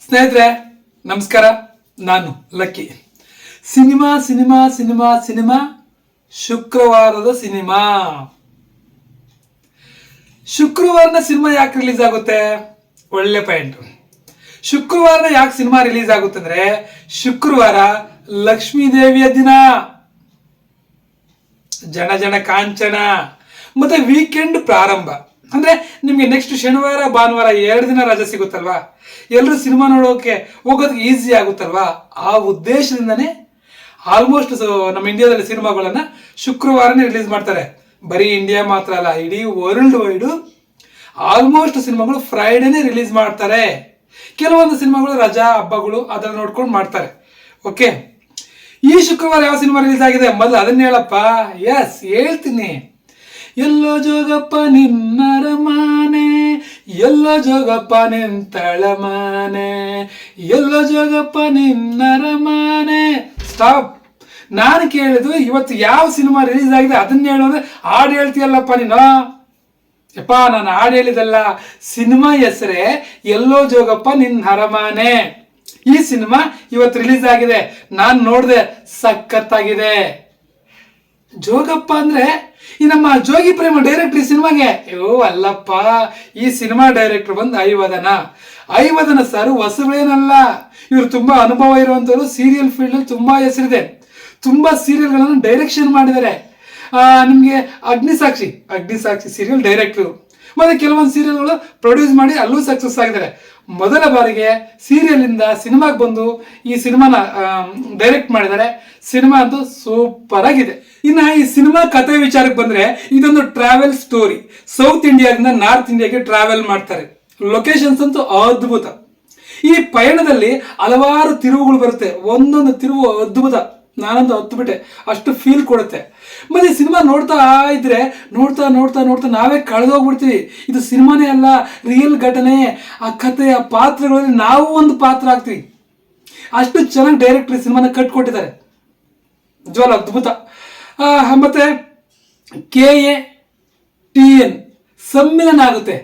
ಸ್ನೇಹಿತರೆ ನಮಸ್ಕಾರ. ನಾನು lucky. Cinema cinema cinema cinema ಶುಕ್ರವಾರದ ಸಿನಿಮಾ. ಶುಕ್ರವಾರನ ಸಿನಿಮಾ ಯಾಕೆ ರಿಲೀಸ್ ಆಗುತ್ತೆ? ಒಳ್ಳೆ ಪಾಯಿಂಟ್. ಶುಕ್ರವಾರನ ಯಾಕೆ ಸಿನಿಮಾ ರಿಲೀಸ್ ಆಗುತ್ತೆ ಅಂದ್ರೆ, ಶುಕ್ರವಾರ ಲಕ್ಷ್ಮೀ ದೇವಿಯ ದಿನ, ಜನ ಜನ ಕಾಂಚನ, ಮತ್ತೆ ವೀಕೆಂಡ್ ಪ್ರಾರಂಭ. ಅಂದ್ರೆ ನಿಮ್ಗೆ ನೆಕ್ಸ್ಟ್ ಶನಿವಾರ ಭಾನುವಾರ 2 ದಿನ ರಜೆ ಸಿಗುತ್ತಲ್ವಾ, ಎಲ್ಲರೂ ಸಿನಿಮಾ ನೋಡೋಕೆ ಹೋಗೋದಕ್ಕೆ ಈಸಿ ಆಗುತ್ತಲ್ವಾ. ಆ ಉದ್ದೇಶದಿಂದನೇ ಆಲ್ಮೋಸ್ಟ್ ನಮ್ಮ ಇಂಡಿಯಾದಲ್ಲಿ ಸಿನಿಮಾಗಳನ್ನ ಶುಕ್ರವಾರನೇ ರಿಲೀಸ್ ಮಾಡ್ತಾರೆ. ಬರೀ ಇಂಡಿಯಾ ಮಾತ್ರ ಅಲ್ಲ, ಇಡೀ ವರ್ಲ್ಡ್ ವೈಡ್ ಆಲ್ಮೋಸ್ಟ್ ಸಿನಿಮಾಗಳು ಫ್ರೈಡೇನೆ ರಿಲೀಸ್ ಮಾಡ್ತಾರೆ. ಕೆಲವೊಂದು ಸಿನಿಮಾಗಳು ರಜಾ ಹಬ್ಬಗಳು ಅದನ್ನ ನೋಡ್ಕೊಂಡು ಮಾಡ್ತಾರೆ. ಓಕೆ, ಈ ಶುಕ್ರವಾರ ಯಾವ ಸಿನಿಮಾ ರಿಲೀಸ್ ಆಗಿದೆ ಮೊದಲು ಅದನ್ನ ಹೇಳಪ್ಪ. ಎಸ್, ಹೇಳ್ತೀನಿ. ಎಲ್ಲೋ ಜೋಗಪ್ಪ ನಿನ್ನರಮಾನೆ, ಎಲ್ಲೋ ಜೋಗಪ್ಪ ನಿಂತಳಮಾನೆ, ಎಲ್ಲೋ ಜೋಗಪ್ಪ ನಿನ್ನರಮಾನೆ. ಸ್ಟಾಪ್. ನಾನು ಕೇಳಿದ್ದು ಇವತ್ತು ಯಾವ ಸಿನಿಮಾ ರಿಲೀಸ್ ಆಗಿದೆ ಅದನ್ನ ಹೇಳು ಅಂದ್ರೆ ಹಾಡು ಹೇಳ್ತೀಯಲ್ಲಪ್ಪ ನೀನು. ಯಪ್ಪ, ನಾನು ಹಾಡು ಹೇಳಿದಲ್ಲ, ಸಿನಿಮಾ ಹೆಸರೇ ಎಲ್ಲೋ ಜೋಗಪ್ಪ ನಿನ್ನ ಅರಮಾನೆ. ಈ ಸಿನಿಮಾ ಇವತ್ತು ರಿಲೀಸ್ ಆಗಿದೆ, ನಾನು ನೋಡಿದೆ, ಸಖತ್ತಾಗಿದೆ. ಜೋಗಪ್ಪ ಅಂದ್ರೆ ಈ ನಮ್ಮ ಜೋಗಿ ಪ್ರೇಮ ಡೈರೆಕ್ಟರ್ ಈ ಸಿನಿಮಾಗೆ. ಅಲ್ಲಪ್ಪ, ಈ ಸಿನಿಮಾ ಡೈರೆಕ್ಟರ್ ಬಂದು ಐವದನ ಸರ್ ಹೊಸಬೇನಲ್ಲ. ಇವರು ತುಂಬಾ ಅನುಭವ ಇರುವಂತವರು, ಸೀರಿಯಲ್ ಫೀಲ್ಡ್ ಅಲ್ಲಿ ತುಂಬಾ ಹೆಸರಿದೆ, ತುಂಬಾ ಸೀರಿಯಲ್ಗಳನ್ನು ಡೈರೆಕ್ಷನ್ ಮಾಡಿದ್ದಾರೆ. ನಿಮ್ಗೆ ಅಗ್ನಿಸಾಕ್ಷಿ ಸೀರಿಯಲ್ ಡೈರೆಕ್ಟರ್, ಮತ್ತೆ ಕೆಲವೊಂದು ಸೀರಿಯಲ್ಗಳು ಪ್ರೊಡ್ಯೂಸ್ ಮಾಡಿ ಅಲ್ಲೂ ಸಕ್ಸಸ್ ಆಗಿದ್ದಾರೆ. ಮೊದಲ ಬಾರಿಗೆ ಸೀರಿಯಲ್ ಇಂದ ಸಿನಿಮಾಗೆ ಬಂದು ಈ ಸಿನಿಮಾನ ಡೈರೆಕ್ಟ್ ಮಾಡಿದ್ದಾರೆ. ಸಿನಿಮಾ ಅಂತೂ ಸೂಪರ್ ಆಗಿದೆ. ಇನ್ನ ಈ ಸಿನಿಮಾ ಕಥೆ ವಿಚಾರಕ್ಕೆ ಬಂದ್ರೆ, ಇದೊಂದು ಟ್ರಾವೆಲ್ ಸ್ಟೋರಿ. ಸೌತ್ ಇಂಡಿಯಾದಿಂದ ನಾರ್ತ್ ಇಂಡಿಯಾಗೆ ಟ್ರಾವೆಲ್ ಮಾಡ್ತಾರೆ. ಲೊಕೇಶನ್ಸ್ ಅಂತೂ ಅದ್ಭುತ. ಈ ಪಯಣದಲ್ಲಿ ಹಲವಾರು ತಿರುವುಗಳು ಬರುತ್ತೆ, ಒಂದೊಂದು ತಿರುವು ಅದ್ಭುತ. ನಾನಂತೂ ಹತ್ತುಬಿಟ್ಟೆ, ಅಷ್ಟು ಫೀಲ್ ಕೊಡುತ್ತೆ. ಮತ್ತೆ ಸಿನಿಮಾ ನೋಡ್ತಾ ಇದ್ರೆ ನೋಡ್ತಾ ನೋಡ್ತಾ ನೋಡ್ತಾ ನಾವೇ ಕಳೆದೋಗ್ಬಿಡ್ತೀವಿ. ಇದು ಸಿನಿಮಾನೇ ಅಲ್ಲ, ರಿಯಲ್ ಘಟನೆ. ಆ ಕಥೆಯ ಪಾತ್ರಗಳಲ್ಲಿ ನಾವು ಒಂದು ಪಾತ್ರ ಆಗ್ತೀವಿ. ಅಷ್ಟು ಚೆನ್ನಾಗಿ ಡೈರೆಕ್ಟರ್ ಸಿನಿಮಾನ ಕಟ್ಕೊಟ್ಟಿದ್ದಾರೆ. ನಿಜವಾಗ್ಲೂ ಅದ್ಭುತ. ಮತ್ತೆ KATN ಸಮ್ಮಿಲನ ಆಗುತ್ತೆ.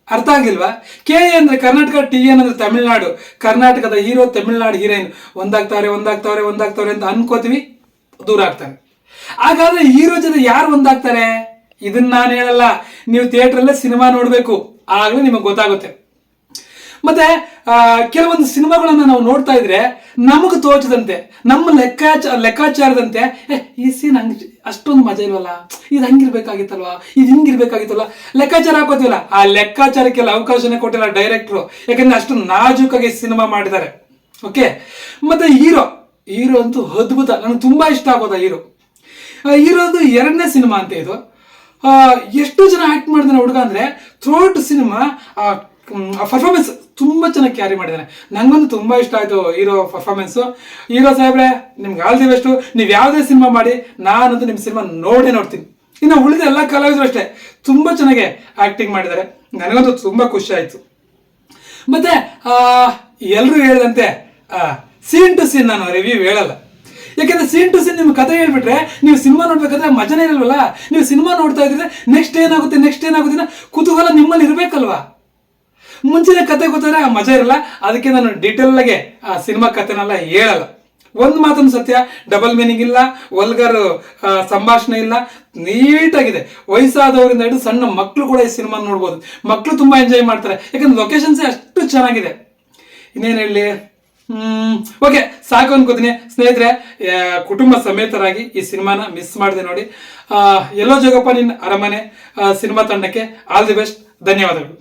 ಅರ್ಥ ಆಗಿಲ್ವಾ? KA ಅಂದ್ರೆ ಕರ್ನಾಟಕ, TN ಅಂದ್ರೆ ತಮಿಳುನಾಡು. ಕರ್ನಾಟಕದ ಹೀರೋ, ತಮಿಳುನಾಡು ಹೀರೋಯಿನ್ ಒಂದಾಗ್ತಾರೆ ಅಂತ ಅನ್ಕೋತೀವಿ, ದೂರ ಆಗ್ತಾರೆ. ಹಾಗಾದ್ರೆ ಹೀರೋ ಜೊತೆ ಯಾರು ಒಂದಾಗ್ತಾರೆ? ಇದನ್ನ ನಾನು ಹೇಳಲ್ಲ, ನೀವು ಥಿಯೇಟರ್ ಸಿನಿಮಾ ನೋಡ್ಬೇಕು, ಆಗ್ಲೂ ನಿಮಗೆ ಗೊತ್ತಾಗುತ್ತೆ. ಮತ್ತೆ ಕೆಲವೊಂದು ಸಿನಿಮಾಗಳನ್ನ ನಾವು ನೋಡ್ತಾ ಇದ್ರೆ ನಮಗೆ ತೋಚದಂತೆ, ನಮ್ಮ ಲೆಕ್ಕಾಚಾರದಂತೆ ಈ ಸೀನ್ ಅಷ್ಟೊಂದು ಮಜಾ ಇಲ್ವಲ್ಲ, ಇದು ಹಂಗಿರ್ಬೇಕಾಗಿತ್ತಲ್ವಾ, ಇದು ಹಿಂಗಿರ್ಬೇಕಾಗಿತ್ತಲ್ವ, ಲೆಕ್ಕಾಚಾರ ಹಾಕೋತಿವಲ್ಲ. ಆ ಲೆಕ್ಕಾಚಾರಕ್ಕೆಲ್ಲ ಅವಕಾಶನೇ ಕೊಟ್ಟಿಲ್ಲ ಡೈರೆಕ್ಟ್ರು, ಯಾಕಂದ್ರೆ ಅಷ್ಟು ನಾಜೂಕಾಗಿ ಸಿನಿಮಾ ಮಾಡಿದ್ದಾರೆ. ಓಕೆ, ಮತ್ತೆ ಹೀರೋ ಅಂತೂ ಅದ್ಭುತ. ನನಗೆ ತುಂಬಾ ಇಷ್ಟ ಆಗೋದ ಹೀರೋದು 2ನೇ ಸಿನಿಮಾ ಅಂತ ಇದು. ಎಷ್ಟು ಜನ ಆಕ್ಟ್ ಮಾಡಿದಾನೆ ಹುಡುಗ ಅಂದ್ರೆ, ಥ್ರೂಔಟ್ ಸಿನಿಮಾ ಪರ್ಫಾರ್ಮೆನ್ಸ್ ತುಂಬಾ ಚೆನ್ನಾಗಿ ಕ್ಯಾರಿ ಮಾಡಿದ್ದಾನೆ. ನಂಗೊಂದು ತುಂಬಾ ಇಷ್ಟ ಆಯ್ತು ಹೀರೋ ಪರ್ಫಾರ್ಮೆನ್ಸ್. ಹೀರೋ ಸಾಹೇಬ್ರೆ, ನಿಮ್ಗೆ ಆಲ್ ದಿ ಬೆಸ್ಟ್. ನೀವು ಯಾವುದೇ ಸಿನಿಮಾ ಮಾಡಿ, ನಾನಂತೂ ನಿಮ್ಮ ಸಿನಿಮಾ ನೋಡ್ತೀನಿ. ಇನ್ನು ಉಳಿದ ಎಲ್ಲ ಕಲಾವಿದರು ಅಷ್ಟೇ ತುಂಬಾ ಚೆನ್ನಾಗಿ ಆಕ್ಟಿಂಗ್ ಮಾಡಿದ್ದಾರೆ. ನನಗಂತೂ ತುಂಬಾ ಖುಷಿ ಆಯ್ತು. ಮತ್ತೆ ಎಲ್ರು ಹೇಳಿದಂತೆ ಸೀನ್ ಟು ಸೀನ್ ನಾನು ರಿವ್ಯೂ ಹೇಳಲ್ಲ, ಯಾಕಂದ್ರೆ ಸೀನ್ ಟು ಸೀನ್ ನಿಮ್ಗೆ ಕಥೆ ಹೇಳ್ಬಿಟ್ರೆ ನೀವು ಸಿನಿಮಾ ನೋಡ್ಬೇಕಾದ್ರೆ ಮಜಾನೇ ಇರಲ್ವಲ್ಲ. ನೀವು ಸಿನಿಮಾ ನೋಡ್ತಾ ಇದ್ರೆ ನೆಕ್ಸ್ಟ್ ಏನಾಗುತ್ತೆ ಕುತೂಹಲ ನಿಮ್ಮಲ್ಲಿ ಇರ್ಬೇಕಲ್ವಾ. ಮುಂಚಿನ ಕತೆ ಗೊತ್ತಾದ್ರೆ ಆ ಮಜಾ ಇರಲ್ಲ. ಅದಕ್ಕೆ ನಾನು ಡೀಟೇಲ್ ಆಗಿ ಆ ಸಿನಿಮಾ ಕಥೆನೆಲ್ಲ ಹೇಳಲ್ಲ. ಒಂದು ಮಾತನ್ನು ಸತ್ಯ, ಡಬಲ್ ಮೀನಿಂಗ್ ಇಲ್ಲ, ವಲ್ಗರ್ ಸಂಭಾಷಣೆ ಇಲ್ಲ, ನೀಟಾಗಿದೆ. ವಯಸ್ಸಾದವರಿಂದ ಹಿಡಿದು ಸಣ್ಣ ಮಕ್ಕಳು ಕೂಡ ಈ ಸಿನಿಮಾ ನೋಡ್ಬೋದು. ಮಕ್ಕಳು ತುಂಬಾ ಎಂಜಾಯ್ ಮಾಡ್ತಾರೆ, ಯಾಕಂದ್ರೆ ಲೊಕೇಶನ್ಸ್ ಅಷ್ಟು ಚೆನ್ನಾಗಿದೆ. ಇನ್ನೇನು ಹೇಳಿ? ಓಕೆ, ಸಾಕು ಅನ್ಕೋತೀನಿ ಸ್ನೇಹಿತರೆ. ಕುಟುಂಬ ಸಮೇತರಾಗಿ ಈ ಸಿನಿಮಾನ ಮಿಸ್ ಮಾಡಿದೆ ನೋಡಿ. ಎಲ್ಲೋ ಜೋಗಪ್ಪ ನಿನ್ನ ಅರಮನೆ ಸಿನಿಮಾ ತಂಡಕ್ಕೆ ಆಲ್ ದಿ ಬೆಸ್ಟ್. ಧನ್ಯವಾದಗಳು.